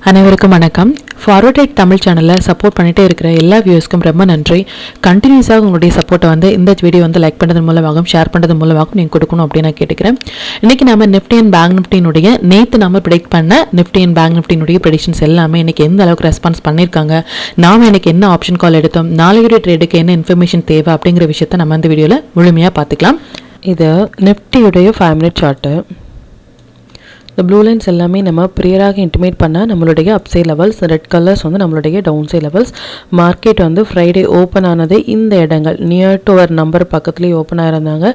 அனைவருக்கும் வணக்கம். Forward right Tamil சேனலில் சப்போர்ட் பண்ணிகிட்டே இருக்கிற எல்லா வியூஸ்க்கும் ரொம்ப நன்றி. கண்டினியூஸாக உங்களுடைய சப்போர்ட்டை இந்த வீடியோ லைக் பண்ணுறது மூலமாகவும் ஷேர் பண்ணுறது மூலமாகவும் நீங்கள் கொடுக்கணும் அப்படின்னு நான் கேட்டுக்கிறேன். இன்றைக்கி நம்ம நிஃப்டி அண்ட் பேங்க் நிஃப்டினுடைய நேற்று நம்ம ப்ரெடிக்ட் பண்ண நிஃப்டி அண்ட் பேங்க் நிஃப்டினுடைய ப்ரெடிக்ஷன்ஸ் எல்லாமே இன்றைக்கி எந்த அளவுக்கு ரெஸ்பான்ஸ் பண்ணியிருக்காங்க, நாம் இன்றைக்கி என்ன ஆப்ஷன் கால் எடுத்தோம், நாளையுடைய ட்ரேடுக்கு என்ன இன்ஃபர்மேஷன் தேவை அப்படிங்கிற விஷயத்தை நம்ம இந்த வீடியோவில் முழுமையாக பார்த்துக்கலாம். இது நிஃப்டியுடைய 5 மினிட் சார்ட்டு. இந்த ப்ளூ லைன்ஸ் எல்லாமே நம்ம ப்ரியராக இன்டிமேட் பண்ணால் நம்மளுடைய அப்சைட் லெவல்ஸ், ரெட் கலர்ஸ் நம்மளுடைய downside levels. Market Friday open ஆனது இந்த இடங்கள் நியர் டு ஒரு நம்பர் பக்கத்துலேயே ஓப்பன் ஆயிருந்தாங்க.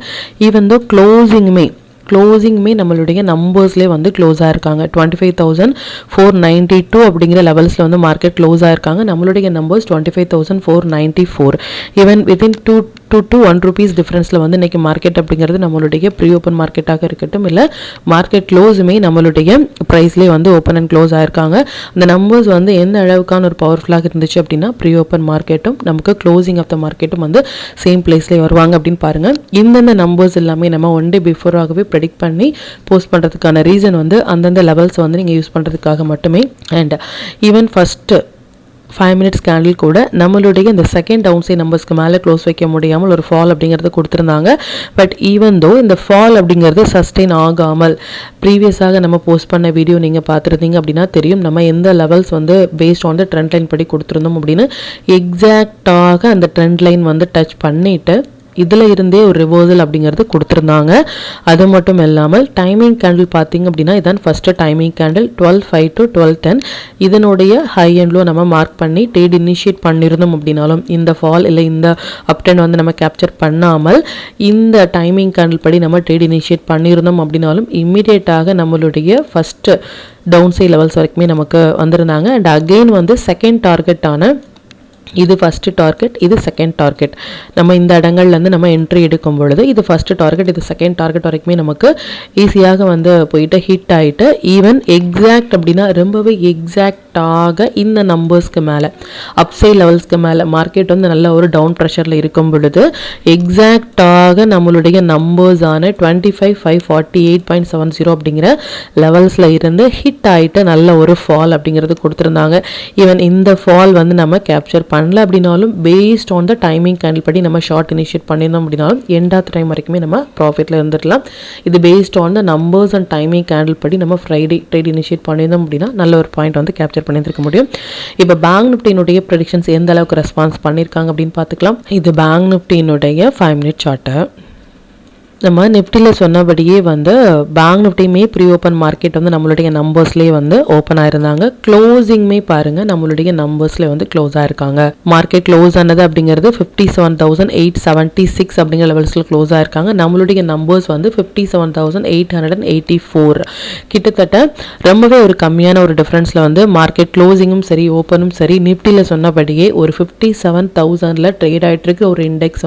ஈவன் தோ க்ளோசிங்குமே நம்மளுடைய நம்பர்ஸ்லேயே க்ளோஸ் ஆயிருக்காங்க. 25,492 அப்படிங்கிற லெவல்ஸில் மார்க்கெட் க்ளோஸ் ஆயிருக்காங்க. நம்மளுடைய numbers 25,494. Even within 2 to 1 rupees டிஃப்ரென்ஸில் இன்றைக்கி மார்க்கெட் அப்படிங்கிறது நம்மளுடைய ப்ரீ ஓப்பன் மார்க்கெட்டாக இருக்கட்டும், இல்லை மார்க்கெட் க்ளோஸுமே நம்மளுடைய ப்ரைஸ்லேயே ஓப்பன் அண்ட் க்ளோஸ் ஆயிருக்காங்க. அந்த நம்பர்ஸ் எந்த அளவுக்கான ஒரு பவர்ஃபுல்லாக இருந்துச்சு அப்படின்னா ப்ரீ ஓப்பன் மார்க்கெட்டும் நமக்கு க்ளோசிங் ஆஃப் த மார்க்கெட்டும் சேம் பிளேஸ்லேயே வருவாங்க அப்படின்னு பாருங்கள். இந்தந்த நம்பர்ஸ் எல்லாமே நம்ம 1 day பிஃபோராகவே ப்ரெடிக்ட் பண்ணி போஸ்ட் பண்ணுறதுக்கான ரீசன் அந்தந்த லெவல்ஸ் நீங்கள் யூஸ் பண்ணுறதுக்காக மட்டுமே. And even first 5 minutes candle கூட நம்மளுடைய இந்த செகண்ட் டவுன் சைட் நம்பர்ஸ்க்கு மேலே க்ளோஸ் வைக்க முடியாமல் ஒரு ஃபால் அப்படிங்கிறது கொடுத்துருந்தாங்க. பட் ஈவன் தோ இந்த ஃபால் அப்படிங்கிறது சஸ்டெயின் ஆகாமல் ப்ரீவியஸாக நம்ம போஸ்ட் பண்ண வீடியோ நீங்கள் பார்த்துருந்தீங்க அப்படின்னா தெரியும், நம்ம எந்த levels paste on the trend line படி கொடுத்துருந்தோம் அப்படின்னு. எக்ஸாக்டாக அந்த ட்ரெண்ட் லைன் டச் பண்ணிவிட்டு இதில் இருந்தே ஒரு ரிவர்சல் அப்படிங்கிறது கொடுத்துருந்தாங்க. அது மட்டும் இல்லாமல் டைமிங் கேண்டில் பார்த்தீங்க அப்படின்னா இதான் ஃபஸ்ட்டு டைமிங் கேண்டில் 12:05 to 12:10. இதனுடைய ஹை அண்ட் நம்ம மார்க் பண்ணி ட்ரேட் இனிஷியேட் பண்ணியிருந்தோம் அப்படின்னாலும் இந்த ஃபால் இல்லை இந்த அப்டெண்ட் நம்ம கேப்சர் பண்ணாமல் இந்த டைமிங் கேண்டில் படி நம்ம ட்ரேட் இனிஷியேட் பண்ணியிருந்தோம் அப்படின்னாலும் இம்மிடியேட்டாக நம்மளுடைய ஃபஸ்ட்டு டவுன் சைட் லெவல்ஸ் வரைக்குமே நமக்கு வந்திருந்தாங்க. அண்ட் அகெயின் செகண்ட் டார்கெட்டான இது ஃபஸ்ட்டு டார்கெட், இது செகண்ட் டார்கெட். நம்ம இந்த இடங்கள்லேருந்து நம்ம என்ட்ரி எடுக்கும் பொழுது இது ஃபஸ்ட்டு டார்கெட், இது செகண்ட் டார்கெட் வரைக்குமே நமக்கு ஈஸியாக போயிட்டு ஹிட் ஆகிட்டு ஈவன் எக்ஸாக்ட் அப்படின்னா ரொம்பவே எக்ஸாக்டாக இந்த நம்பர்ஸ்க்கு மேலே அப்சைட் லெவல்ஸ்க்கு மேலே மார்க்கெட் நல்ல ஒரு டவுன் ப்ரெஷரில் இருக்கும் பொழுது எக்ஸாக்டாக நம்மளுடைய நம்பர்ஸான 25,548.70 அப்படிங்கிற லெவல்ஸில் இருந்து ஹிட் ஆகிட்டு நல்ல ஒரு ஃபால் அப்படிங்கிறது கொடுத்துருந்தாங்க. ஈவன் இந்த ஃபால் நம்ம கேப்சர் பண்ணல அப்படின்னாலும் paste on the timing candle படி நம்ம ஷார்ட் இனிஷியேட் பண்ணியிருந்தோம் அப்படின்னாலும் எண்ட் ஆஃப் டைம் வரைக்குமே நம்ம ப்ராஃபிட்டில் இருந்துடலாம். இது based on the numbers and timing candle படி நம்ம ஃப்ரைடே ட்ரேட் இனிஷியேட் பண்ணியிருந்தோம் அப்படின்னா நல்ல ஒரு பாயிண்ட் கேப்சர் பண்ணியிருக்க முடியும். இப்போ பேங்க் நிஃப்டியினுடைய ப்ரெடிக்ஷன்ஸ் எந்த அளவுக்கு ரெஸ்பான்ஸ் பண்ணியிருக்காங்க அப்படின்னு பார்த்துக்கலாம். இது பேங்க் நிஃப்டியினுடைய 5 மினிட் சார்ட்டு. நம்ம நிஃப்டியில் சொன்னபடியே பேங்க் நிஃப்டியுமே ப்ரீ ஓப்பன் மார்க்கெட் நம்மளுடைய நம்பர்ஸ்லேயே ஓப்பன் ஆயிருந்தாங்க. க்ளோசிங்குமே பாருங்கள் நம்மளுடைய நம்பர்ஸ்லேயே க்ளோஸ் ஆயிருக்காங்க. மார்க்கெட் க்ளோஸ் ஆனது அப்படிங்கிறது 57,876 அப்படிங்கிற லெவல்ஸில் க்ளோஸ் ஆயிருக்காங்க. நம்மளுடைய நம்பர்ஸ் 57,884. கிட்டத்தட்ட ரொம்பவே ஒரு கம்மியான ஒரு டிஃப்ரென்ஸில் மார்க்கெட் க்ளோசிங்கும் சரி ஓப்பனும் சரி நிஃப்டியில் சொன்னபடியே ஒரு 57,000 ட்ரேட் ஆகிட்டு இருக்க ஒரு இண்டெக்ஸ்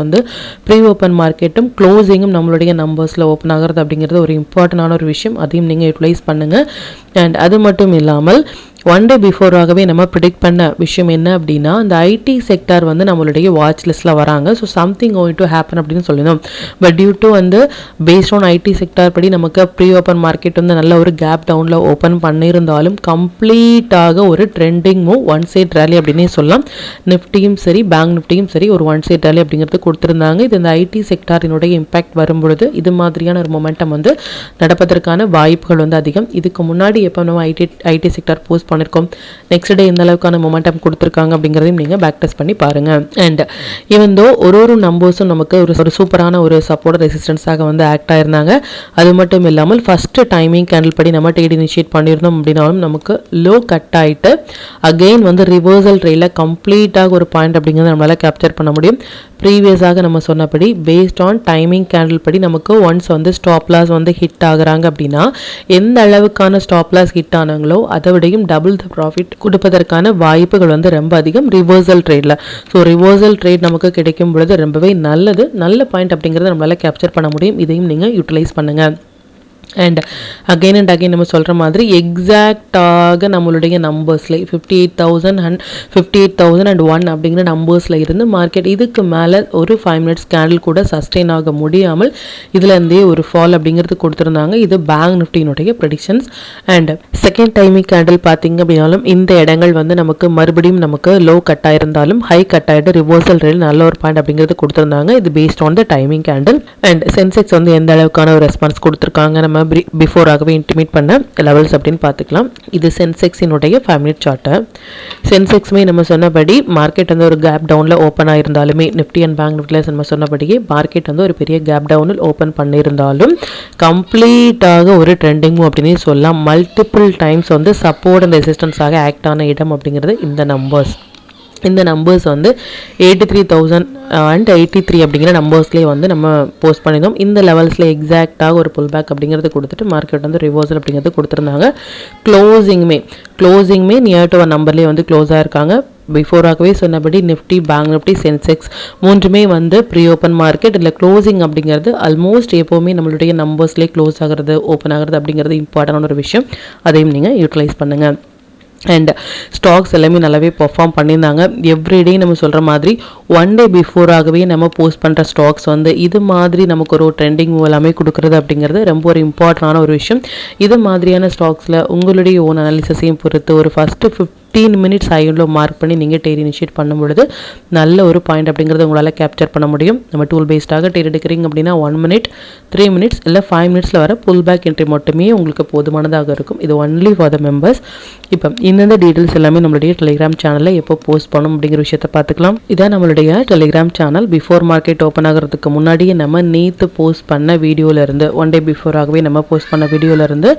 ப்ரீ ஓப்பன் மார்க்கெட்டும் க்ளோசிங்கும் நம்மளுடைய நம்பர்ஸில் ஓப்பன் ஆகிறது அப்படிங்கிறது ஒரு இம்பார்ட்டண்டான ஒரு விஷயம். அதையும் நீங்கள் யூட்டிலைஸ் பண்ணுங்கள். அண்ட் அது மட்டும் இல்லாமல் 1 day பிஃபோராகவே நம்ம ப்ரிடிக்ட் பண்ண விஷயம் என்ன அப்படின்னா இந்த ஐடி செக்டார் நம்மளுடைய வாட்ச் லிஸ்ட்டில் வராங்க. So something going to happen அப்படின்னு சொல்லியிருந்தோம். But due to based on IT sector படி நமக்கு ப்ரீ ஓப்பன் மார்க்கெட் நல்ல ஒரு கேப் டவுனில் ஓப்பன் பண்ணியிருந்தாலும் கம்ப்ளீட்டாக ஒரு trending move, one side rally அப்படின்னே சொல்லலாம். நிஃப்டியும் சரி பேங்க் நிஃப்டியும் சரி ஒரு ஒன் சைட் ரேலி அப்படிங்கிறது கொடுத்துருந்தாங்க. இது இந்த ஐடி செக்டாரினுடைய இம்பாக்ட் வரும்பொழுது இது மாதிரியான ஒரு மொமெண்டம் நடப்பதற்கான வாய்ப்புகள் அதிகம். இதுக்கு முன்னாடி எப்போ நம்ம ஐடி செக்டார் போஸ்ட் பண்ணிருக்கோம், நெக்ஸ்ட் டே எந்த அளவுக்கான மொமெண்டம் கொடுத்துருக்காங்க அப்படிங்கிறதையும் நீங்கள் பேக் டெஸ்ட் பண்ணி பாருங்க. அண்ட் ஈவன் தோ ஒரு நம்பர்ஸும் நமக்கு ஒரு சூப்பரான ஒரு சப்போர்ட் ரெசிஸ்டன்ஸாக ஆக்ட் ஆயிருந்தாங்க. அது மட்டும் இல்லாமல் ஃபர்ஸ்ட் டைமிங் கேண்டில் படி நம்ம ட்ரேட் இனிஷியேட் பண்ணியிருந்தோம் அப்படின்னாலும் நமக்கு லோ கட் ஆகிட்டு அகெயின் ரிவர்சல் ட்ரேல கம்ப்ளீட்டாக ஒரு பாயிண்ட் அப்படிங்கிறத நம்மளால கேப்சர் பண்ண முடியும். ப்ரீவியஸாக நம்ம சொன்னபடி பேஸ்ட் ஆன் டைமிங் கேண்டில் படி நமக்கு ஒன்ஸ் ஸ்டாப் லாஸ் ஹிட் ஆகுறாங்க அப்படின்னா எந்த அளவுக்கான ஸ்டாப் லாஸ் ஹிட் ஆனாங்களோ அதை விடையும் டபுள் த ப்ராஃபிட் கொடுப்பதற்கான வாய்ப்புகள் ரொம்ப அதிகம் ரிவர்சல் ட்ரேடில். ஸோ ரிவர்சல் ட்ரேட் நமக்கு கிடைக்கும் பொழுது ரொம்பவே நல்ல பாயிண்ட் அப்படிங்கிறத நம்மளால கேப்சர் பண்ண முடியும். இதையும் நீங்கள் யூட்டிலைஸ் பண்ணுங்கள். அண்ட் அகெயின் அண்ட் அகெயின் நம்ம சொல்கிற மாதிரி எக்ஸாக்டாக நம்மளுடைய நம்பர்ஸில் 58,001 அப்படிங்கிற நம்பர்ஸில் இருந்து மார்க்கெட் இதுக்கு மேலே ஒரு 5 மினிட்ஸ் கேண்டில் கூட சஸ்டெயின் ஆக முடியாமல் இதுலேருந்தே ஒரு ஃபால் அப்படிங்கிறது கொடுத்துருந்தாங்க. இது பேங்க் நிஃப்டியினுடைய predictions. And second timing candle பார்த்தீங்க அப்படின்னாலும் இந்த இடங்கள் வந்து நமக்கு மறுபடியும் நமக்கு லோ கட் ஆயிருந்தாலும் ஹை கட் ஆகிட்டு ரிவர்சல் ரேல் நல்ல ஒரு பாயிண்ட் அப்படிங்கிறது கொடுத்துருந்தாங்க. இது based on the timing candle. And Sensex வந்து எந்த அளவுக்கான ஒரு ரெஸ்பான்ஸ் கொடுத்துருக்காங்க நம்ம பிஃபோராகவே இன்டிமேட் பண்ண லெவல்ஸ் அப்படின்னு பார்த்துக்கலாம். இது சென்செக்ஸினுடைய 5 மினிட் சார்ட்டு. சென்செக்ஸுமே நம்ம சொன்னபடி மார்க்கெட் வந்து ஒரு கேப் டவுனில் ஓப்பன் ஆயிருந்தாலுமே நிஃப்டி அண்ட் பேங்க் நிஃப்டியில் நம்ம சொன்னபடியே மார்க்கெட் வந்து ஒரு பெரிய கேப் டவுனில் ஓப்பன் பண்ணியிருந்தாலும் கம்ப்ளீட்டாக ஒரு ட்ரெண்டிங்கும் அப்படின்னு சொல்லலாம். மல்டிபிள் டைம்ஸ் வந்து சப்போர்ட் அண்ட் ரெசிஸ்டன்ஸாக ஆக்ட் ஆன இடம் அப்படிங்கிறது இந்த நம்பர்ஸ் வந்து 83,000 அண்ட் 83 அப்படிங்கிற நம்பர்ஸ்லேயே வந்து நம்ம போஸ்ட் பண்ணியிருந்தோம். இந்த லெவல்ஸில் எக்ஸாக்டாக ஒரு புல் பேக் அப்படிங்கிறது கொடுத்துட்டு மார்க்கெட் வந்து ரிவர்சல் அப்படிங்கிறது கொடுத்துருந்தாங்க. க்ளோசிங்குமே நியர் டு நம்பர்லேயே வந்து க்ளோஸ் ஆகிருக்காங்க. பிஃபோராகவே சொன்னபடி நிஃப்டி, பேங்க் நிஃப்டி, சென்செக்ஸ் மூன்றுமே வந்து ப்ரீ ஓப்பன் மார்க்கெட். இல்லை க்ளோசிங் அப்படிங்கிறது ஆல்மோஸ்ட் எப்போவுமே நம்மளுடைய நம்பர்ஸ்லேயே க்ளோஸ் ஆகிறது, ஓப்பன் ஆகிறது அப்படிங்கிறது இம்பார்ட்டண்டான ஒரு விஷயம். அதையும் நீங்கள் யூட்டிலைஸ் பண்ணுங்கள். அண்ட் ஸ்டாக்ஸ் எல்லாமே நல்லாவே பெர்ஃபார்ம் பண்ணியிருந்தாங்க. எவ்ரிடே நம்ம சொல்கிற மாதிரி 1 டே பிஃபோராகவே நம்ம போஸ்ட் பண்ணுற ஸ்டாக்ஸ் வந்து இது மாதிரி நமக்கு ஒரு ட்ரெண்டிங் எல்லாமே கொடுக்குறது அப்படிங்கிறது ரொம்ப ஒரு இம்பார்ட்டண்டான ஒரு விஷயம். இது மாதிரியான ஸ்டாக்ஸில் உங்களுடைய ஓன் அனாலிசிஸையும் பொறுத்து ஒரு ஃபஸ்ட்டு 15 மினிட்ஸ் ஐயில் மார்க் பண்ணி நீங்கள் டேட் இனிஷியேட் பண்ணும் பொழுது நல்ல ஒரு பாயிண்ட் அப்படிங்கிறது உங்களால் கேப்சர் பண்ண முடியும். நம்ம டூல் பேஸ்டாக டேட் எடுக்கிறீங்க அப்படின்னா 1 மினிட், 3 மினிட்ஸ் இல்லை 5 மினிட்ஸில் வர புல் பேக் என்ட்ரி மட்டுமே உங்களுக்கு போதுமானதாக இருக்கும். இது ஒன்லி ஃபார் த மெம்பர்ஸ். இப்போ இந்தந்த டீட்டெயில்ஸ் எல்லாமே நம்மளுடைய டெலிகிராம் சேனலில் எப்போ போஸ்ட் பண்ணணும் அப்படிங்கிற விஷயத்தை பார்த்துக்கலாம். இதான் நம்மளுடைய Telegram channel. Before market open ஆகிறதுக்கு முன்னாடியே நம்ம நேற்று போஸ்ட் பண்ண வீடியோலேருந்து 1 டே பிஃபோராகவே நம்ம போஸ்ட் பண்ண வீடியோலேருந்து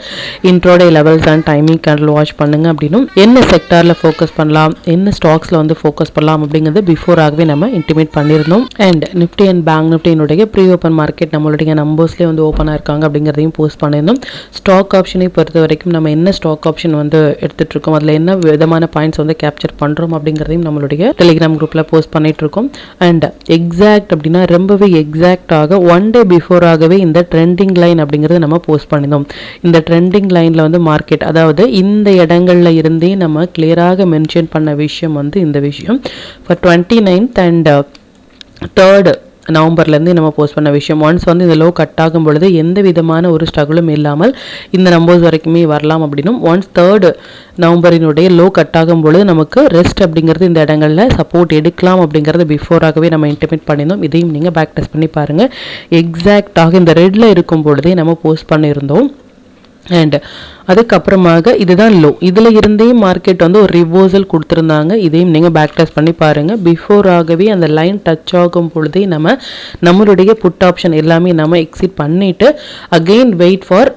intraday levels and timing candle watch பண்ணுங்க அப்படின்னும் என்ன செக்டார் ஃபோக்கஸ் பண்ணலாம், என்ன ஸ்டாக்ஸில் வந்து ஃபோக்கஸ் பண்ணலாம் அப்படிங்கிறது பிஃபோராகவே நம்ம இன்டிமேட் பண்ணியிருந்தோம். அண்ட் நிஃப்டி அண்ட் பேங்க் நிஃப்டியினுடைய ப்ரீ ஓப்பன் மார்க்கெட் நம்மளுடைய நம்பர்ஸ்லேயே வந்து ஓப்பன் ஆயிருக்காங்க அப்படிங்கிறதையும் போஸ்ட் பண்ணியிருந்தோம். ஸ்டாக் ஆப்ஷனை பொறுத்த வரைக்கும் நம்ம என்ன ஸ்டாக் ஆப்ஷன் வந்து எடுத்துகிட்டு இருக்கோம், அதில் என்ன விதமான பாயிண்ட்ஸ் வந்து கேப்சர் பண்ணுறோம் அப்படிங்கிறதையும் நம்மளுடைய டெலிகிராம் குரூப்பில் போஸ்ட் பண்ணிட்டு இருக்கோம். அண்ட் எக்ஸாக்ட் அப்படின்னா ரொம்பவே எக்ஸாக்டாக 1 டே பிஃபோராகவே இந்த ட்ரெண்டிங் லைன் அப்படிங்கிறது நம்ம போஸ்ட் பண்ணியிருந்தோம். இந்த ட்ரெண்டிங் லைனில் வந்து மார்க்கெட், அதாவது இந்த இடங்கள்ல இருந்தே நம்ம கிளியராக மென்ஷன் பண்ண விஷயம் வந்து இந்த விஷயம் ஃபார் 29th அண்ட் 3rd நவம்பர்லேருந்து நம்ம போஸ்ட் பண்ண விஷயம். ஒன்ஸ் வந்து இந்த லோ கட் ஆகும் பொழுது எந்த விதமான ஒரு ஸ்ட்ரகிளும் இல்லாமல் இந்த நம்பர்ஸ் வரைக்குமே வரலாம் அப்படின்னும், ஒன்ஸ் 3rd நவம்பரினுடைய லோ கட் ஆகும் பொழுது நமக்கு ரெஸ்ட் அப்படிங்கிறது இந்த இடங்களில் சப்போர்ட் எடுக்கலாம் அப்படிங்கிறது பிஃபோராகவே நம்ம இன்டிமேட் பண்ணியிருந்தோம். இதையும் நீங்கள் பேக் டெஸ்ட் பண்ணி பாருங்கள். எக்ஸாக்டாக இந்த ரெட்டில் இருக்கும் பொழுதே நம்ம போஸ்ட் பண்ணியிருந்தோம். அண்ட் அதுக்கப்புறமாக இதுதான் லோ, இதில் இருந்தே மார்க்கெட் வந்து ஒரு ரிவர்சல் கொடுத்துருந்தாங்க. இதையும் நீங்கள் பேக் டெஸ்ட் பண்ணி பாருங்கள். பிஃபோராகவே அந்த லைன் டச் ஆகும் பொழுதே நம்மளுடைய புட் ஆப்ஷன் எல்லாமே நம்ம எக்ஸிட் பண்ணிவிட்டு again wait for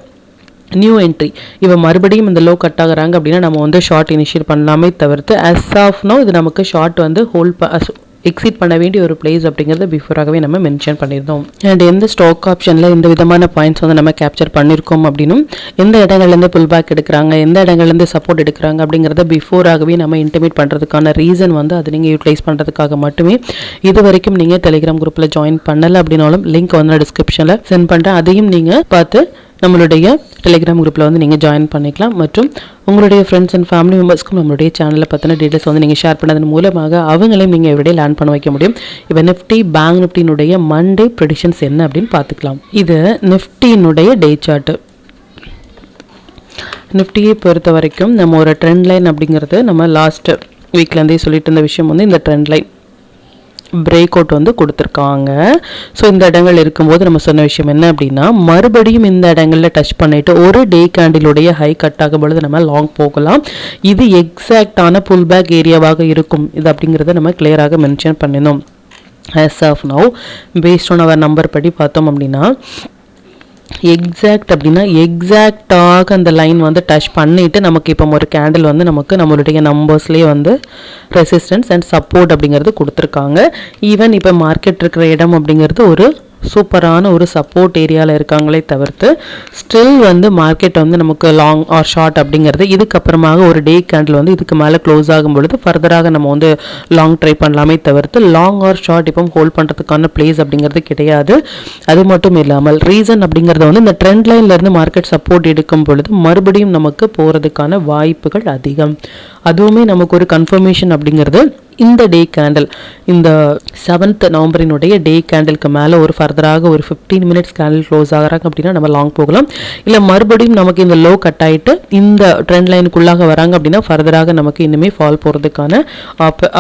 new entry. இப்போ மறுபடியும் இந்த லோ கட் ஆகுறாங்க அப்படின்னா நம்ம வந்து ஷார்ட் இனிஷியேட் பண்ணலாமே தவிர்த்து அஸ் ஆஃப் நோ இது நமக்கு ஷார்ட் வந்து எக்ஸிட் பண்ண வேண்டிய ஒரு பிளேஸ் அப்படிங்கிறத பிஃபோராகவே நம்ம மென்ஷன் பண்ணியிருந்தோம். அண்ட் எந்த ஸ்டாக் ஆப்ஷனில் இந்த விதமான பாயிண்ட்ஸ் வந்து நம்ம கேப்சர் பண்ணியிருக்கோம் அப்படின்னும், எந்த இடங்கள்லேருந்து புல் பேக் எடுக்கிறாங்க, எந்த இடங்கள்லேருந்து சப்போர்ட் எடுக்கிறாங்க அப்படிங்கிறத பிஃபோராகவே நம்ம இன்டிமேட் பண்ணுறதுக்கான ரீசன் வந்து அதை நீங்கள் யூட்டிலைஸ் பண்ணுறதுக்காக மட்டுமே. இது வரைக்கும் நீங்கள் டெலிகிராம் குரூப்பில் ஜாயின் பண்ணலை அப்படின்னாலும் லிங்க் வந்து நான் டிஸ்கிரிப்ஷனில் சென்ட் பண்ணுறேன். அதையும் நீங்கள் பார்த்து நம்மளுடைய டெலிகிராம் குரூப்பில் வந்து நீங்கள் ஜாயின் பண்ணிக்கலாம். மற்றும் உங்களுடைய ஃப்ரெண்ட்ஸ் அண்ட் ஃபேமிலி மெம்பர்ஸ்க்கும் நம்மளுடைய சேனலில் பற்றின டீட்டெயில்ஸ் வந்து நீங்கள் ஷேர் பண்ணதன் மூலமாக அவங்களையும் நீங்கள் எவ்ரிடே லேர்ன் பண்ண வைக்க முடியும். இப்போ நிஃப்டி, பேங்க் நிஃப்டியினுடைய மண்டே ப்ரெடிக்ஷன்ஸ் என்ன அப்படின்னு பார்த்துக்கலாம். இது நிஃப்டியினுடைய டே சார்ட்டு. நிஃப்டியை பொறுத்த வரைக்கும் நம்ம ஒரு ட்ரெண்ட் லைன் அப்படிங்கிறது நம்ம லாஸ்ட் வீக்லேருந்தே சொல்லிட்டு இருந்த விஷயம் வந்து இந்த ட்ரெண்ட் லைன் பிரேக் அவுட் வந்து கொடுத்துருக்காங்க. ஸோ இந்த இடங்கள் இருக்கும்போது நம்ம சொன்ன விஷயம் என்ன அப்படின்னா, மறுபடியும் இந்த இடங்களில் டச் பண்ணிட்டு ஒரு டே கேண்டிலுடைய ஹை கட் ஆகும் பொழுது நம்ம லாங் போகலாம். இது எக்ஸாக்டான புல் பேக் ஏரியாவாக இருக்கும் இது அப்படிங்கிறத நம்ம கிளியராக மென்ஷன் பண்ணினோம். As of now based on our number படி பார்த்தோம் அப்படின்னா எக்ஸாக்ட் அப்படின்னா எக்ஸாக்டாக அந்த லைன் வந்து டச் பண்ணிவிட்டு நமக்கு இப்போ ஒரு கேண்டில் வந்து நமக்கு நம்மளுடைய நம்பர்ஸ்லேயே வந்து ரெசிஸ்டன்ஸ் அண்ட் சப்போர்ட் அப்படிங்கிறது கொடுத்துருக்காங்க. ஈவன் இப்போ மார்க்கெட் இருக்கிற இடம் அப்படிங்கிறது ஒரு சூப்பரான ஒரு சப்போர்ட் ஏரியாவில் இருக்காங்களே தவிர்த்து ஸ்டில் வந்து மார்க்கெட் வந்து நமக்கு லாங் ஆர் ஷார்ட் அப்படிங்கிறது இதுக்கப்புறமாக ஒரு டே கேண்டில் வந்து இதுக்கு மேலே க்ளோஸ் ஆகும் பொழுது ஃபர்தராக நம்ம வந்து லாங் ட்ரை பண்ணலாமே தவிர்த்து லாங் ஆர் ஷார்ட் இப்போ ஹோல்ட் பண்ணுறதுக்கான பிளேஸ் அப்படிங்கிறது கிடையாது. அது மட்டும் இல்லாமல் ரீசன் அப்படிங்கிறது வந்து இந்த ட்ரெண்ட் லைன்லேருந்து மார்க்கெட் சப்போர்ட் எடுக்கும் பொழுது மறுபடியும் நமக்கு போகிறதுக்கான வாய்ப்புகள் அதிகம். அதுவுமே நமக்கு ஒரு கன்ஃபர்மேஷன் அப்படிங்கிறது இந்த டே கேண்டில் இந்த 7th நவம்பரினுடைய டே கேண்டிலுக்கு மேலே ஒரு ஃபர்தராக ஒரு 15 மினிட்ஸ் கேண்டில் க்ளோஸ் ஆகிறாங்க அப்படின்னா நம்ம லாங் போகலாம். இல்லை மறுபடியும் நமக்கு இந்த லோ கட் ஆகிட்டு இந்த ட்ரெண்ட் லைனுக்குள்ளாக வராங்க அப்படின்னா ஃபர்தராக நமக்கு இன்னுமே ஃபால் போகிறதுக்கான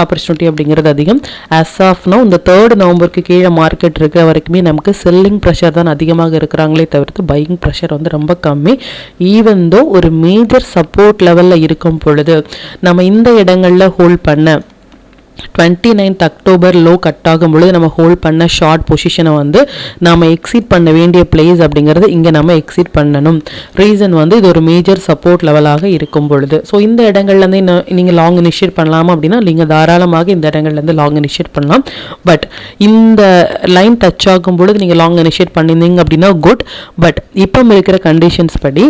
ஆப்பர்ச்சுனிட்டி அப்படிங்கிறது அதிகம். ஆஸ் ஆஃப் நோ இந்த 3rd நவம்பருக்கு கீழே மார்க்கெட் இருக்கிற வரைக்குமே நமக்கு செல்லிங் ப்ரெஷர் தான் அதிகமாக இருக்கிறாங்களே தவிர்த்து பையிங் ப்ரெஷர் வந்து ரொம்ப கம்மி. ஈவன் தோ ஒரு மேஜர் சப்போர்ட் லெவலில் இருக்கும் பொழுது நம்ம இந்த இடங்களில் ஹோல்ட் பண்ண 29th அக்டோபர் லோ கட் ஆகும் பொழுது நம்ம ஹோல்ட் பண்ண ஷார்ட் பொசிஷனை வந்து நாம் எக்ஸிட் பண்ண வேண்டிய பிளேஸ் அப்படிங்கிறது இங்கே நம்ம எக்ஸிட் பண்ணணும். ரீசன் வந்து இது ஒரு மேஜர் சப்போர்ட் லெவலாக இருக்கும் பொழுது. ஸோ இந்த இடங்கள்லேருந்து நீங்கள் லாங் இனிஷியேட் பண்ணலாமா அப்படின்னா நீங்கள் தாராளமாக இந்த இடங்கள்லேருந்து லாங் இனிஷியேட் பண்ணலாம். பட் இந்த லைன் டச் ஆகும் பொழுது நீங்கள் லாங் இனிஷியேட் பண்ணியிருந்தீங்க அப்படின்னா குட். பட் இப்போ இருக்கிற கண்டிஷன்ஸ் படி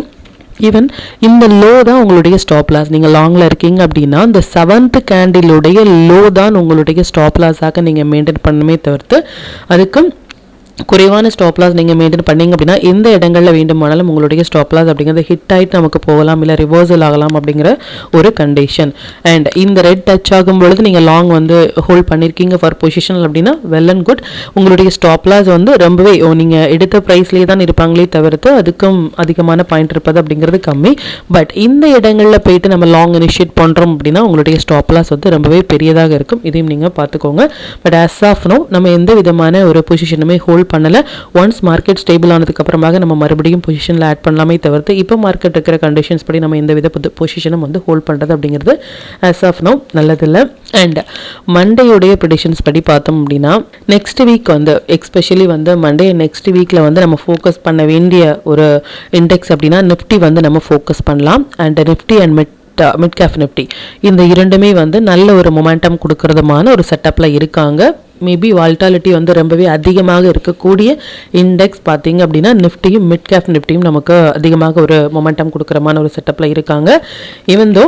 ஈவன் இந்த லோ தான் உங்களுடைய ஸ்டாப் லாஸ். நீங்கள் லாங்கில் இருக்கீங்க அப்படின்னா இந்த 7th கேண்டிலுடைய லோ தான் உங்களுடைய ஸ்டாப் லாஸாக நீங்கள் மெயின்டைன் பண்ணணுமே தவிர்த்து அதுக்கு குறைவான ஸ்டாப் லாஸ் நீங்கள் மெயின்டைன் பண்ணிங்க அப்படின்னா எந்த இடங்களில் வேண்டுமானாலும் உங்களுடைய ஸ்டாப் லாஸ் அப்படிங்கிறது ஹிட் ஆகிட்டு நமக்கு போகலாம், இல்லை ரிவர்சல் ஆகலாம் அப்படிங்கிற ஒரு கண்டிஷன். அண்ட் இந்த ரெட் டச் ஆகும் பொழுது நீங்கள் லாங் வந்து ஹோல்ட் பண்ணியிருக்கீங்க ஃபார் பொசிஷனல் அப்படின்னா வெல் அண்ட் குட். உங்களுடைய ஸ்டாப் லாஸ் வந்து ரொம்பவே நீங்கள் எடுத்த ப்ரைஸ்லேயே தான் இருப்பாங்களே தவிர்த்து அதுக்கும் அதிகமான பாயிண்ட் இருப்பது அப்படிங்கிறது கம்மி. பட் இந்த இடங்களில் போயிட்டு நம்ம லாங் இனிஷியேட் பண்ணுறோம் அப்படின்னா உங்களுடைய ஸ்டாப் லாஸ் வந்து ரொம்பவே பெரியதாக இருக்கும். இதையும் நீங்கள் பார்த்துக்கோங்க. பட் ஆஸ் ஆஃப் நோ நம்ம எந்த விதமான ஒரு பொசிஷனுமே ஹோல்ட் பண்ணல. ஒன்ஸ் மார்க்கெட் ஸ்டேபிள் ஆனதுக்கு அப்புறமாக நம்ம மறுபடியும் பொசிஷனில் ஆட் பண்ணலாமே தவிர்த்து இப்போ மார்க்கெட் இருக்கிற கண்டிஷன்ஸ் படி நம்ம எந்த வித பொசிஷனும் வந்து ஹோல்ட் பண்ணுறது அப்படிங்கிறது ஆஸ் ஆஃப் நோ நல்லதில்லை. அண்ட் மண்டேயுடைய ப்ரெடிக்ஷன்ஸ் படி பார்த்தோம் அப்படின்னா நெக்ஸ்ட் வீக் வந்து எஸ்பெஷலி வந்து மண்டே நெக்ஸ்ட் வீக்கில் வந்து நம்ம ஃபோக்கஸ் பண்ண வேண்டிய ஒரு இண்டெக்ஸ் அப்படின்னா நிஃப்டி வந்து நம்ம ஃபோக்கஸ் பண்ணலாம். And Nifty and mid gap Nifty இந்த இரண்டுமே வந்து நல்ல ஒரு மொமெண்டம் கொடுக்கறதுமான ஒரு செட்டப்பில் இருக்காங்க. மேபி வால்டாலிட்டி வந்து ரொம்பவே அதிகமாக இருக்கக்கூடிய இண்டெக்ஸ் பார்த்தீங்க அப்படின்னா நிஃப்டியும் மிட் கேப் நிஃப்டியும் நமக்கு அதிகமாக ஒரு மொமெண்டம் கொடுக்குறமான ஒரு செட்டப்பில் இருக்காங்க. ஈவன் தோ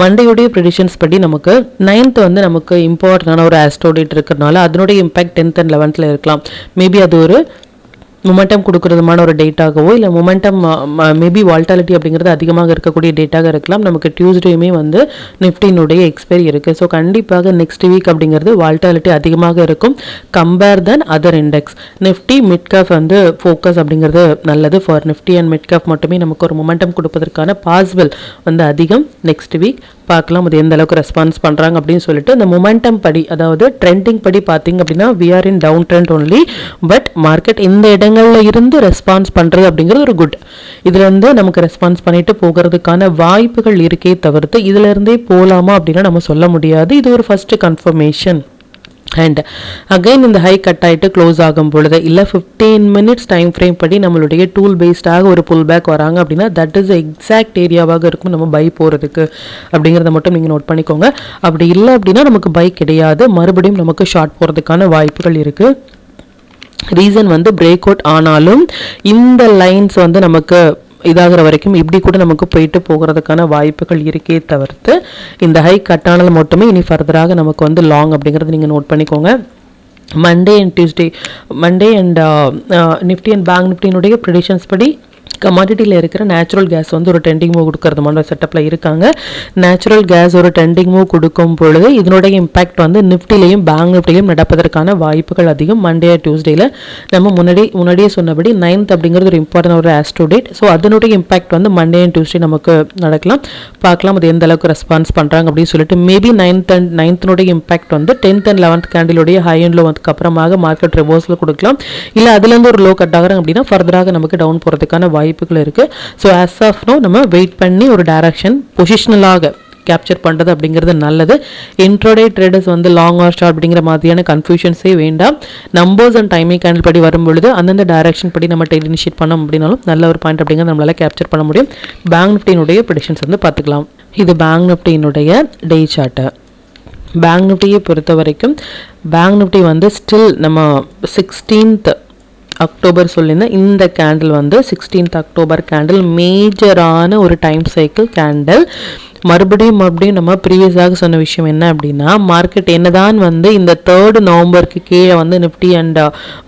மண்டேயுடைய ப்ரெடிக்ஷன்ஸ் படி நமக்கு 9th வந்து நமக்கு இம்பார்ட்டண்டான ஒரு ஆஸ்ட்ரோடேட் இருக்கிறதுனால அதனுடைய இம்பாக்ட் 10th and 11th இருக்கலாம். மேபி அது ஒரு மொமெண்டம் கொடுக்கறதுமான ஒரு டேட்டாகவோ இல்லை மொமெண்டம் மேபி வால்டாலிட்டி அப்படிங்கிறது அதிகமாக இருக்கக்கூடிய டேட்டாக இருக்கலாம். நமக்கு டியூஸ்டேயுமே வந்து நிஃப்டினுடைய எக்ஸ்பைரி இருக்குது. ஸோ கண்டிப்பாக நெக்ஸ்ட் வீக் அப்படிங்கிறது வால்டாலிட்டி அதிகமாக இருக்கும் compare then other index. Nifty mid cap வந்து ஃபோக்கஸ் அப்படிங்கிறது நல்லது. For Nifty and mid cap மட்டுமே நமக்கு ஒரு மொமெண்டம் கொடுப்பதற்கான பாசிபிள் வந்து அதிகம். நெக்ஸ்ட் வீக் பார்க்கலாம் அது எந்த அளவுக்கு ரெஸ்பான்ஸ் பண்ணுறாங்க அப்படின்னு சொல்லிட்டு. இந்த மொமெண்டம் படி அதாவது ட்ரெண்டிங் படி பார்த்தீங்க அப்படின்னா we are in down trend only. But market இந்த இடங்களில் இருந்து ரெஸ்பான்ஸ் பண்ணுறது அப்படிங்கிறது ஒரு குட். இதுலேருந்து நமக்கு ரெஸ்பான்ஸ் பண்ணிட்டு போகிறதுக்கான வாய்ப்புகள் இருக்கே தவிர்த்து இதிலிருந்தே போகலாமா அப்படின்னா நம்ம சொல்ல முடியாது. இது ஒரு ஃபர்ஸ்ட் கன்ஃபர்மேஷன். அண்ட் அகைன் இந்த ஹை கட் ஆகிட்டு க்ளோஸ் ஆகும் பொழுது இல்லை 15 மினிட்ஸ் டைம் ஃப்ரேம் படி நம்மளுடைய டூல் பேஸ்டாக ஒரு புல் பேக் வராங்க அப்படின்னா தட் இஸ் எக்ஸாக்ட் ஏரியாவாக இருக்கும் நம்ம பை போகிறதுக்கு அப்படிங்கிறத மட்டும் நீங்கள் நோட் பண்ணிக்கோங்க. அப்படி இல்லை அப்படின்னா நமக்கு பை கிடையாது, மறுபடியும் நமக்கு ஷார்ட் போகிறதுக்கான வாய்ப்புகள் இருக்குது. ரீசன் வந்து பிரேக் அவுட் ஆனாலும் இந்த லைன்ஸ் வந்து நமக்கு இதாகிற வரைக்கும் இப்படி கூட நமக்கு போயிட்டு போகிறதுக்கான வாய்ப்புகள் இருக்கே தவிர்த்து இந்த ஹை கட்டானது மட்டுமே இனி ஃபர்தராக நமக்கு வந்து லாங் அப்படிங்கிறது நீங்கள் நோட் பண்ணிக்கோங்க. Monday and Tuesday Monday and Nifty and bank நிஃப்டியினுடைய ப்ரெடிக்ஷன்ஸ் படி கமாடிட்டியில் இருக்கிற நேச்சுரல் கேஸ் வந்து ஒரு டெண்டிங் மூவ் கொடுக்கறது மாதிரி செட்டப்பில் இருக்காங்க. நேச்சுரல் கேஸ் ஒரு டெண்டிங் மூவ் கொடுக்கும் பொழுது இதனுடைய இம்பாக்ட் வந்து நிஃப்டிலையும் பேங்க் நிஃப்டிலையும் நடப்பதற்கான வாய்ப்புகள் அதிகம். மண்டே டியூஸ்டேயில் நம்ம முன்னாடியே சொன்னபடி 9th அப்படிங்கிறது ஒரு இம்பார்ட்டன்ட் ஒரு ஆஸ்ட்ரோடேட். ஸோ அதனுடைய இம்பாக்ட் வந்து மண்டே அண்ட் டியூஸ்டே நமக்கு நடக்கலாம். பார்க்கலாம் அது எந்த அளவுக்கு ரெஸ்பான்ஸ் பண்ணுறாங்க அப்படின்னு சொல்லிட்டு. மேபி 9th இம்பாக்ட் வந்து 10th and 11th கேண்டிலுடைய ஹை அண்ட் லோ வந்துக்கு அப்புறமாக மார்க்கெட் ரிவர்ஸில் கொடுக்கலாம். இல்லை அதுலேருந்து ஒரு லோ கட் ஆகிறாங்க அப்படின்னா ஃபர்தராக நமக்கு டவுன் போகிறதுக்கான வாய்ப்புகள் இருக்கு. ஸோ ஆஸ் ஆஃப் நோ நம்ம வெயிட் பண்ணி ஒரு டைரக்ஷன் பொசிஷனலாக கேப்சர் பண்ணுறது அப்படிங்கிறது நல்லது. இன்ட்ரோடே ட்ரேடர்ஸ் வந்து லாங் ஆர் ஷார்ட் அப்படிங்கிற மாதிரியான கன்ஃபியூஷன்ஸே வேண்டாம். நம்பர்ஸ் அண்ட் டைமிங் கேண்டில் படி வரும்பொழுது அந்தந்த டைரக்ஷன் படி நம்ம ட்ரேட் இனிஷியேட் பண்ணோம் அப்படின்னாலும் நல்ல ஒரு பாயிண்ட் அப்படிங்கிறது நம்மளால கேப்சர் பண்ண முடியும். பேங்க் நிஃப்டியினுடைய ப்ரெடிக்ஷன்ஸ் வந்து பார்த்துக்கலாம். இது பேங்க் நிஃப்டியினுடைய டே சார்ட்டு. பேங்க் நிஃப்டியை பொறுத்த வரைக்கும் பேங்க் நிஃப்டி வந்து ஸ்டில் நம்ம 16th அக்டோபர் சொல்லியிருந்தேன். இந்த கேண்டில் வந்து 16th அக்டோபர் கேண்டில் மேஜரான ஒரு டைம் சைக்கிள் கேண்டில். மறுபடியும் நம்ம ப்ரீவியஸாக சொன்ன விஷயம் என்ன அப்படின்னா, மார்க்கெட் என்னதான் வந்து இந்த 3rd நவம்பருக்கு கீழே வந்து நிஃப்டி அண்ட்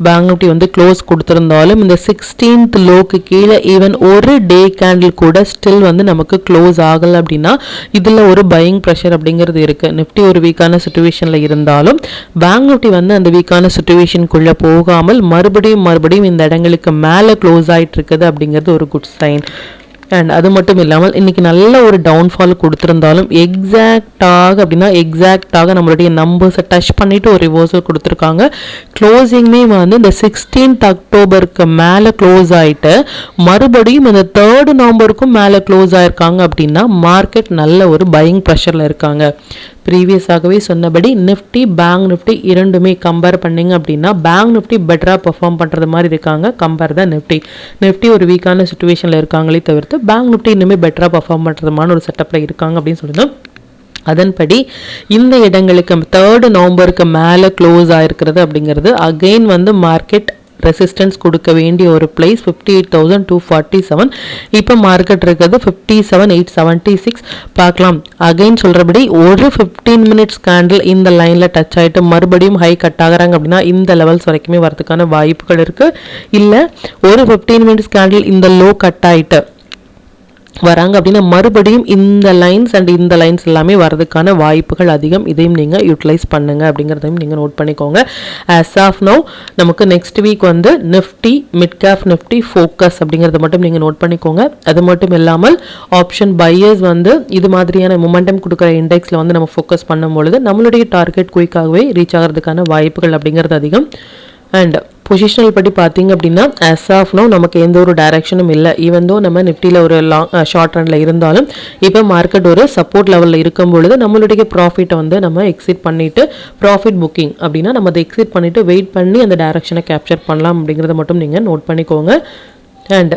பேங்க் நிஃப்டி வந்து க்ளோஸ் கொடுத்துருந்தாலும் இந்த 16th லோக்கு கீழே ஈவன் ஒரு டே கேண்டில் கூட ஸ்டில் வந்து நமக்கு க்ளோஸ் ஆகலை அப்படின்னா இதில் ஒரு பையிங் ப்ரெஷர் அப்படிங்கிறது இருக்குது. நிஃப்டி ஒரு வீக்கான சுச்சுவேஷனில் இருந்தாலும் பேங்க் நிஃப்டி வந்து அந்த வீக்கான சுச்சுவேஷனுக்குள்ளே போகாமல் மறுபடியும் இந்த இடங்களுக்கு மேலே க்ளோஸ் ஆகிட்டு இருக்குது அப்படிங்கிறது ஒரு குட் சைன். அண்ட் அது மட்டும் இல்லாமல் இன்றைக்கி நல்ல ஒரு டவுன்ஃபால் கொடுத்துருந்தாலும் எக்ஸாக்டாக நம்மளுடைய நம்பர்ஸை டச் பண்ணிவிட்டு ஒரு ரிவர்சல் கொடுத்துருக்காங்க. க்ளோசிங்குமே வந்து இந்த 16th அக்டோபருக்கு மேலே க்ளோஸ் ஆகிட்டு மறுபடியும் இந்த 3rd நவம்பருக்கும் மேலே க்ளோஸ் ஆகிருக்காங்க அப்படின்னா மார்க்கெட் நல்ல ஒரு பையிங் ப்ரெஷரில் இருக்காங்க. ப்ரீவியஸாகவே சொன்னபடி நிஃப்டி பேங்க் நிஃப்டி இரண்டுமே கம்பேர் பண்ணிங்க அப்படின்னா பேங்க் நிஃப்டி பெட்டராக பெர்ஃபார்ம் பண்ணுறது மாதிரி இருக்காங்க கம்பேர் தான் நிஃப்டி ஒரு வீக்கான சுச்சுவேஷனில் இருக்காங்களே தவிர்த்து பேங்க் நிஃப்டி இன்னுமே பெட்டராக பெர்ஃபார்ம் பண்ணுறதுமான ஒரு செட்டப்பில் இருக்காங்க அப்படின்னு சொல்லியிருந்தோம். அதன்படி இந்த இடங்களுக்கு 3rd நவம்பருக்கு மேலே க்ளோஸ் ஆகிருக்கிறது அப்படிங்கிறது அகெயின் வந்து மார்க்கெட் ரெசிஸ்டன்ஸ் கொடுக்க வேண்டிய ஒரு பிளேஸ் 58,247. இப்போ மார்க்கெட் இருக்கிறது 57,876. பார்க்கலாம். அகைன் சொல்கிறபடி ஒரு 15 மினிட்ஸ் கேண்டில் இந்த லைனில் டச் ஆகிட்டு மறுபடியும் ஹை கட் ஆகிறாங்க அப்படின்னா இந்த லெவல்ஸ் வரைக்குமே வரதுக்கான வாய்ப்புகள் இருக்குது. இல்லை ஒரு 15 மினிட்ஸ் கேண்டில் இந்த லோ கட் ஆகிட்டு வராங்க அப்படின்னா மறுபடியும் இந்த லைன்ஸ் அண்ட் இந்த லைன்ஸ் எல்லாமே வரதுக்கான வாய்ப்புகள் அதிகம். இதையும் நீங்கள் யூட்டிலைஸ் பண்ணுங்க அப்படிங்கிறதையும் நீங்கள் நோட் பண்ணிக்கோங்க. ஆஸ் ஆஃப் நவ் நமக்கு நெக்ஸ்ட் வீக் வந்து Nifty mid gap Nifty focus அப்படிங்கிறத மட்டும் நீங்கள் நோட் பண்ணிக்கோங்க. அது மட்டும் இல்லாமல் ஆப்ஷன் பையர்ஸ் வந்து இது மாதிரியான மொமெண்டம் கொடுக்குற இண்டெக்ஸில் வந்து நம்ம ஃபோக்கஸ் பண்ணும்பொழுது நம்மளுடைய டார்கெட் குயிக்காகவே ரீச் ஆகிறதுக்கான வாய்ப்புகள் அப்படிங்கிறது அதிகம். அண்ட் பொசிஷனல் படி பார்த்தீங்க அப்படின்னா ஆஸ் ஆஃப் நோ நமக்கு எந்த ஒரு டைரக்ஷனும் இல்லை. ஈவன் தோ நம்ம நிஃப்டியில் ஒரு ஷார்ட் ரனில் இருந்தாலும் இப்போ மார்க்கெட் ஒரு சப்போர்ட் லெவலில் இருக்கும் பொழுது நம்மளுடைய ப்ராஃபிட்டை வந்து நம்ம எக்ஸிட் பண்ணிவிட்டு ப்ராஃபிட் புக்கிங் அப்படின்னா நம்ம அதை எக்ஸிட் பண்ணிவிட்டு வெயிட் பண்ணி அந்த டைரக்ஷனை கேப்சர் பண்ணலாம் அப்படிங்கிறத மட்டும் நீங்கள் நோட் பண்ணிக்கோங்க. அண்ட்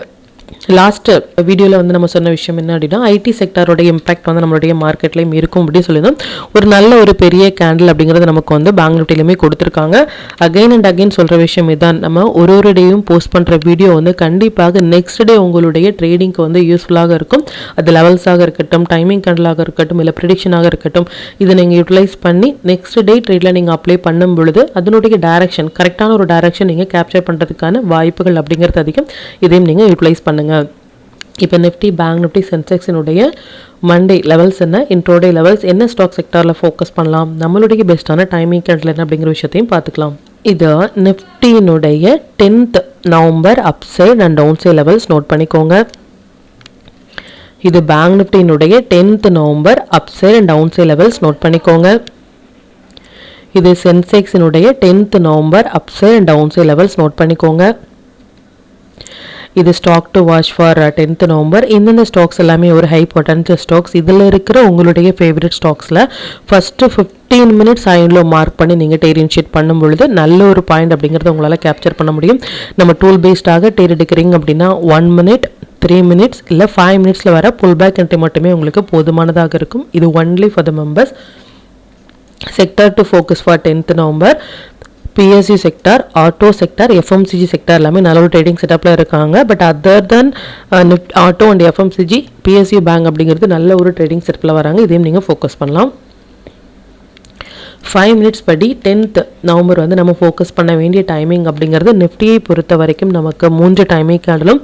லாஸ்ட் வீடியோவில் வந்து நம்ம சொன்ன விஷயம் என்ன அப்படின்னா ஐடி செக்டாரோட இம்பாக்ட் வந்து நம்மளுடைய மார்க்கெட்லேயும் இருக்கும் அப்படின்னு சொல்லியிருந்தோம். ஒரு நல்ல ஒரு பெரிய கேண்டில் அப்படிங்கிறது நமக்கு வந்து பேங்க் நிஃப்டிலையுமே கொடுத்துருக்காங்க. அகைன் அண்ட் அகைன் சொல்கிற விஷயம் இதுதான், நம்ம ஒரு டேயும் போஸ்ட் பண்ணுற வீடியோ வந்து கண்டிப்பாக நெக்ஸ்ட் டே உங்களுடைய ட்ரேடிங்க்கு வந்து யூஸ்ஃபுல்லாக இருக்கும். அது லெவல்ஸாக இருக்கட்டும், டைமிங் கேண்டிலாக இருக்கட்டும், இல்லை ப்ரிடிக்ஷனாக இருக்கட்டும், இதை நீங்கள் யூட்டிலைஸ் பண்ணி நெக்ஸ்ட் டே ட்ரேடில் நீங்கள் அப்ளை பண்ணும் பொழுது அதனுடைய டைரக்ஷன் கரெக்டான ஒரு டைரக்ஷன் நீங்கள் கேப்சர் பண்ணுறதுக்கான வாய்ப்புகள் அப்படிங்கிறது அதிகம். இதையும் நீங்கள் யூட்டிலைஸ் பண்ணுங்கள். இப்போ நிஃப்டி பேங்க் நிஃப்டி சென்செக்ஸினுடைய மண்டே லெவல்ஸ் என்ன, இன்ட்ரோடே லெவல்ஸ் என்ன, ஸ்டாக் செக்டாரில் ஃபோக்கஸ் பண்ணலாம், நம்மளுடைய பெஸ்ட்டான டைமிங் கேண்டில் என்ன அப்படிங்கிற விஷயத்தையும் பார்த்துக்கலாம். இது நிஃப்டியினுடைய 10th November upside and downside levels note பண்ணிக்கோங்க. இது பேங்க் நிஃப்டியினுடைய 10th November upside and downside levels note பண்ணிக்கோங்க. இது சென்செக்ஸினுடைய 10th November upside and downside levels note பண்ணிக்கோங்க. இது stock to watch for 10th November. இந்தந்த stocks எல்லாமே ஒரு ஹை பொட்டன்ஷியல் ஸ்டாக்ஸ். இதில் இருக்கிற உங்களுடைய ஃபேவரட் ஸ்டாக்ஸில் ஃபஸ்ட்டு 15 மினிட்ஸ் ஐன்லோ மார்க் பண்ணி நீங்கள் டேர் இனிஷியேட் பண்ணும் பொழுது நல்ல ஒரு பாயிண்ட் அப்படிங்கிறத உங்களால் கேப்சர் பண்ண முடியும். நம்ம டூல் பேஸ்டாக டேர் எடுக்கிறீங்க அப்படின்னா 1 மினிட் 3 மினிட்ஸ் இல்லை 5 மினிட்ஸில் வர புல் பேக் என்ட்ரி மட்டுமே உங்களுக்கு போதுமானதாக இருக்கும். இது only for the members. Sector to focus for 10th November BSc sector, auto sector, FMCG sector எல்லாமே நல்ல ஒரு ட்ரேடிங் செட்டப்பில் இருக்காங்க. But other then auto and FMCG BSc bank அப்படிங்கிறது நல்ல ஒரு ட்ரேடிங் செட்டப்பில் வராங்க. இதையும் நீங்கள் ஃபோக்கஸ் பண்ணலாம். 5 மினிட்ஸ் படி 10th நவம்பர் வந்து நம்ம ஃபோக்கஸ் பண்ண வேண்டிய டைமிங் அப்படிங்கிறது நிஃப்டியை பொறுத்த வரைக்கும் நமக்கு 3 டைமிங் கேண்டிலும்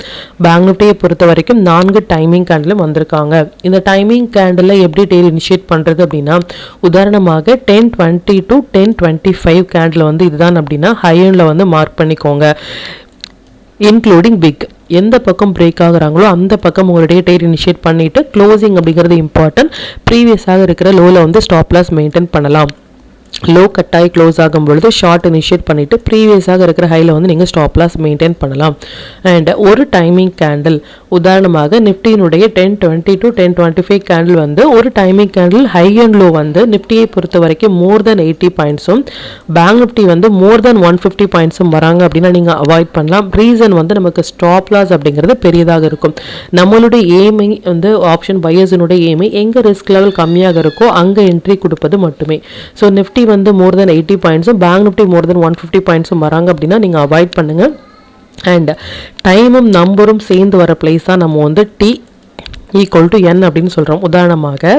பேங்க் நிஃப்டியை பொறுத்த வரைக்கும் 4 டைமிங் கேண்டிலும் வந்திருக்காங்க. இந்த டைமிங் கேண்டில் எப்படி டேர் இனிஷியேட் பண்ணுறது அப்படின்னா உதாரணமாக 10:20 to 10:25 கேண்டில் வந்து இதுதான் அப்படின்னா ஹையனில் வந்து மார்க் பண்ணிக்கோங்க. இன்க்ளூடிங் பிக் எந்த பக்கம் பிரேக் ஆகுறாங்களோ அந்த பக்கம் உங்களுடைய டேர் இனிஷியேட் பண்ணிவிட்டு க்ளோசிங் அப்படிங்கிறது இம்பார்ட்டன்ட். ப்ரீவியஸாக இருக்கிற லோவில் வந்து ஸ்டாப் லாஸ் மெயின்டைன் பண்ணலாம். லோ கட்டாகி க்ளோஸ் ஆகும் பொழுது ஷார்ட் இனிஷியேட் பண்ணிவிட்டு ப்ரீவியஸாக இருக்கிற ஹையில் வந்து நீங்கள் ஸ்டாப் லாஸ் மெயின்டைன் பண்ணலாம். அண்ட் ஒரு டைமிங் கேண்டில் உதாரணமாக நிஃப்டியினுடைய 10:20 to 10:25 கேண்டில் வந்து ஒரு timing candle high and low வந்து நிஃப்டியை பொறுத்த வரைக்கும் மோர் தென் 80 பாயிண்ட்ஸும் பேங்க் நிஃப்டி வந்து மோர் தென் 150 பாயிண்ட்ஸும் வராங்க அப்படின்னா நீங்கள் அவாய்ட் பண்ணலாம். ரீசன் வந்து நமக்கு ஸ்டாப் லாஸ் அப்படிங்கிறது பெரியதாக இருக்கும். நம்மளுடைய எய்மை வந்து ஆப்ஷன் பையர்ஸினுடைய எய்மை எங்கே ரிஸ்க் லெவல் கம்மியாக இருக்கோ அங்கே என்ட்ரி கொடுப்பது மட்டுமே. ஸோ நிஃப்டி வந்து மோர் தென் 80 பாயிண்ட்ஸும் பேங்க் நிஃப்டி மோர் தென் 150 பாயிண்ட்ஸும் வராங்க அப்படின்னா நீங்கள் அவாய்ட் பண்ணுங்கள். அண்ட் டைமும் நம்பரும் சேர்ந்து வர பிளேஸ் தான் நம்ம வந்து T = n அப்படின்னு சொல்கிறோம். உதாரணமாக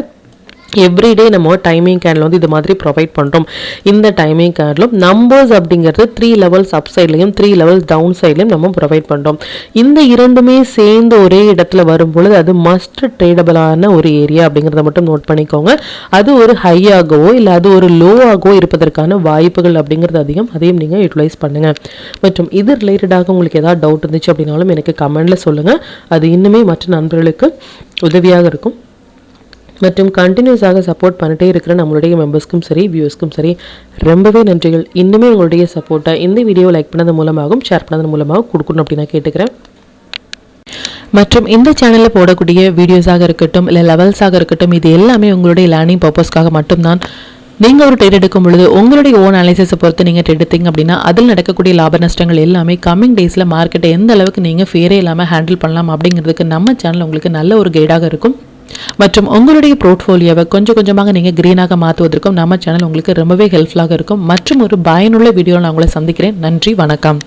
எவ்ரிடே நம்ம டைமிங் கேண்டில் வந்து இது மாதிரி ப்ரொவைட் பண்ணுறோம். இந்த டைமிங் கேண்டிலும் நம்பர்ஸ் அப்படிங்கிறது 3 லெவல்ஸ் அப் சைட்லையும் 3 லெவல்ஸ் டவுன் சைட்லையும் நம்ம ப்ரொவைட் பண்ணுறோம். இந்த இரண்டுமே சேர்ந்து ஒரே இடத்துல வரும்பொழுது அது மஸ்ட் ட்ரேடபிளான ஒரு ஏரியா அப்படிங்கிறத மட்டும் நோட் பண்ணிக்கோங்க. அது ஒரு ஹையாகவோ இல்லை அது ஒரு லோவாகவோ இருப்பதற்கான வாய்ப்புகள் அப்படிங்கிறது அதிகம். அதையும் நீங்கள் யூட்டிலைஸ் பண்ணுங்கள். மற்றும் இது ரிலேட்டடாக உங்களுக்கு ஏதாவது டவுட் இருந்துச்சு அப்படின்னாலும் எனக்கு கமெண்டில் சொல்லுங்கள். அது இன்னுமே மற்ற நண்பர்களுக்கு உதவியாக இருக்கும். மற்றும் கண்டினியூஸாக சப்போர்ட் பண்ணிட்டே இருக்கிற நம்மளுடைய மெம்பர்ஸ்க்கும் சரி வியூவர்ஸ்க்கும் சரி ரொம்பவே நன்றிகள். இன்னுமே உங்களுடைய சப்போர்ட்டை இந்த வீடியோ லைக் பண்ணது மூலமாகவும் ஷேர் பண்ணது மூலமாகவும் கொடுக்கணும் அப்படின்னு நான் கேட்டுக்கிறேன். மற்றும் இந்த சேனலில் போடக்கூடிய வீடியோஸாக இருக்கட்டும் இல்லை லெவல்ஸாக இருக்கட்டும் இது எல்லாமே உங்களுடைய லேர்னிங் பர்பஸ்க்காக மட்டும்தான். நீங்கள் ஒரு ட்ரேட் எடுக்கும் பொழுது உங்களுடைய ஓன் அனாலிசிஸை பொறுத்து நீங்கள் ட்ரேட் எடுத்தீங்க அப்படின்னா அதில் நடக்கக்கூடிய லாப நஷ்டங்கள் எல்லாமே கம்மிங் டேஸில் மார்க்கெட்டை எந்த அளவுக்கு நீங்கள் ஃபேரே இல்லாமல் ஹேண்டில் பண்ணலாம் அப்படிங்கிறதுக்கு நம்ம சேனல் உங்களுக்கு நல்ல ஒரு கைடாக இருக்கும். மற்றும் உங்களுடைய போர்ட்ஃபோலியோவை கொஞ்சம் கொஞ்சமாக நீங்கள் கிரீனாக மாற்றுவதற்கும் நம்ம சேனல் உங்களுக்கு ரொம்பவே ஹெல்ப்ஃபுல்லாக இருக்கும். மற்றும் ஒரு பயனுள்ள வீடியோவில் நான் உங்களை சந்திக்கிறேன். நன்றி, வணக்கம்.